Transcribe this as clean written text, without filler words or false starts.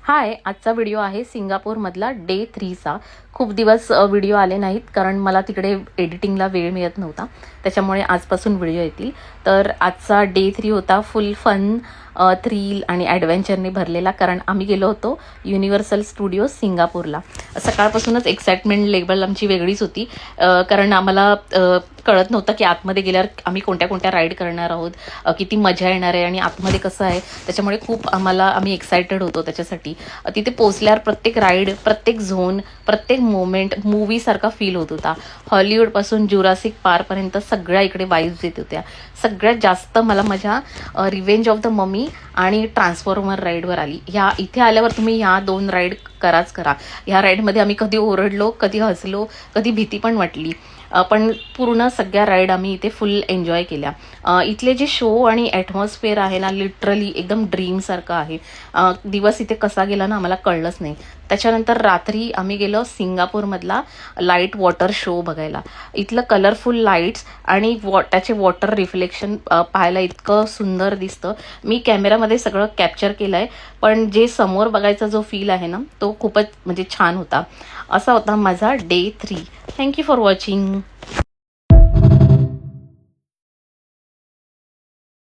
हाय, आजचा व्हिडिओ आहे सिंगापूरमधला डे 3चा। खूप दिवस व्हिडिओ आले नाहीत कारण मला तिकडे एडिटिंगला वेळ मिळत नव्हता, त्याच्यामुळे आजपासून व्हिडिओ येतील। तर आजचा डे 3 होता फुल फन, थ्रिल आणि ॲडव्हेंचरने भरलेला, कारण आम्ही गेलो होतो युनिव्हर्सल स्टुडिओ सिंगापूरला। सकाळपासूनच एक्साइटमेंट लेवल आमची वेगळीच होती, कारण आम्हाला कळत नव्हतं की आतमध्ये गेल्यावर आम्ही कोणत्या कोणत्या राईड करणार आहोत, किती मजा येणार आहे आणि आतमध्ये कसं आहे, त्याच्यामुळे खूप आम्ही एक्सायटेड होतो त्याच्यासाठी। तिथे पोचल्यावर प्रत्येक राईड, प्रत्येक झोन, प्रत्येक मोमेंट मूवीसारखा फील होत होता। हॉलिवूडपासून जुरासिक पार्कपर्यंत सगळ्या इकडे वाईब्स येत होत्या। सगळ्यात जास्त मला मजा रिव्हेंज ऑफ द ममी आणि ट्रान्सफॉर्मर राईडवर आली। इथे आल्यावर तुम्ही ह्या 2 राईड कराच करा। ह्या राईडमध्ये आम्ही कधी ओरडलो, कधी हसलो, कधी भीती पण वाटली, पण पूर्ण सगळ्या राईड आम्ही इथे फुल एन्जॉय केल्या। इथले जे शो आणि ॲटमॉस्फिअर आहे ना, लिटरली एकदम ड्रीमसारखं आहे। दिवस इथे कसा गेला ना आम्हाला कळलंच नाही। त्याच्यानंतर रात्री आम्ही गेलो सिंगापूरमधला लाईट वॉटर शो बघायला। इथलं कलरफुल लाईट्स आणि त्याचे वॉटर रिफ्लेक्शन पाहायला इतकं सुंदर दिसतं। मी कॅमेरामध्ये सगळं कॅप्चर केलं आहे, पण जे समोर बघायचा जो फील आहे ना, तो खूपच म्हणजे छान होता। असा होता माझा डे 3। Thank you for watching.